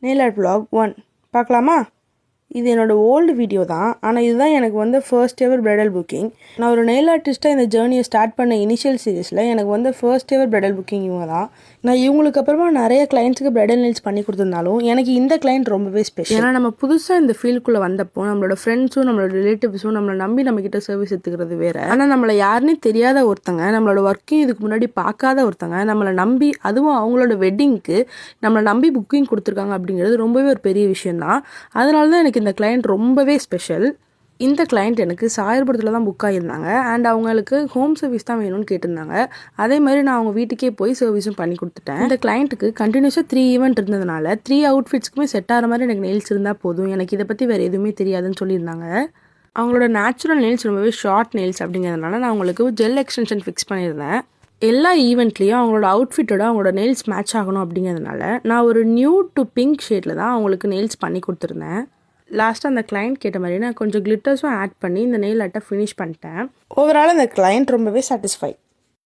Nail art vlog 1 பார்க்கலாமா? இது என்னோட ஓல்டு வீடியோ தான். ஆனால் இதுதான் எனக்கு வந்து ஃபர்ஸ்ட் எவர் பிரைடல் புக்கிங். நான் ஒரு நெயில் ஆர்டிஸ்ட்டாக இந்த ஜேர்னியை ஸ்டார்ட் பண்ண இனிஷியல் சீரீஸில் எனக்கு வந்து ஃபர்ஸ்ட் எவர் பிரைடல் புக்கிங் இவங்க தான். நான் இவங்களுக்கு அப்புறமா நிறைய கிளைண்ட்ஸுக்கு பிரைடல் நெயில்ஸ் பண்ணி கொடுத்துருந்தாலும் எனக்கு இந்த கிளைண்ட் ரொம்பவே ஸ்பெஷல். ஏன்னா நம்ம புதுசாக இந்த ஃபீல்டுக்குள்ளே வந்தப்போ நம்மளோட ஃப்ரெண்ட்ஸும் நம்மளோட ரிலேட்டிவ்ஸும் நம்மளை நம்பி நம்மக்கிட்ட சர்வீஸ் எடுத்துக்கிறது வேறு. ஆனால் நம்மளை யாருன்னே தெரியாத ஒருத்தங்க, நம்மளோட ஒர்க்கையும் இதுக்கு முன்னாடி பார்க்காத ஒருத்தங்க நம்மளை நம்பி, அதுவும் அவங்களோட வெட்டிங்க்கு நம்மளை நம்பி புக்கிங் கொடுத்துருக்காங்க அப்படிங்கிறது ரொம்பவே ஒரு பெரிய விஷயம்தான். அதனால தான் எனக்கு இந்த கிளைண்ட் ரொம்பவே ஸ்பெஷல். இந்த கிளைண்ட் எனக்கு சாயர்புரத்தில் தான் புக் ஆகியிருந்தாங்க. அண்ட் அவங்களுக்கு ஹோம் சர்வீஸ் தான் வேணும்னு கேட்டிருந்தாங்க. அதே மாதிரி நான் அவங்க வீட்டுக்கே போய் சர்வீஸும் பண்ணி கொடுத்துட்டேன். இந்த கிளைண்ட்டுக்கு கண்டினியூஸாக 3 ஈவெண்ட் இருந்ததுனால 3 அவுட்ஃபிட்ஸ்க்குமே செட் ஆகிற மாதிரி எனக்கு நெயில்ஸ் இருந்தால் போதும், எனக்கு இதை பற்றி வேறு எதுவுமே தெரியாதுன்னு சொல்லியிருந்தாங்க. அவங்களோட நேச்சுரல் நெயில்ஸ் ரொம்பவே ஷார்ட் நெயில்ஸ் அப்படிங்கிறதுனால நான் அவங்களுக்கு ஜெல் எக்ஸ்டென்ஷன் ஃபிக்ஸ் பண்ணியிருந்தேன். எல்லா ஈவெண்ட்லேயும் அவங்களோட அவுட்ஃபிட்டோட அவங்களோட நெயில்ஸ் மேட்ச் ஆகணும் அப்படிங்கிறதுனால நான் ஒரு நியூ டு பிங்க் ஷேடில் தான் அவங்களுக்கு நெயில்ஸ் பண்ணி கொடுத்துருந்தேன். லாஸ்ட்டாக அந்த கிளைண்ட் கேட்ட மாதிரி நான் கொஞ்சம் கிளிட்டர்ஸும் ஆட் பண்ணி இந்த நெயில் ஆர்ட்டை ஃபினிஷ் பண்ணிட்டேன். ஓவரால் அந்த கிளைண்ட் ரொம்பவே சாட்டிஸ்ஃபை.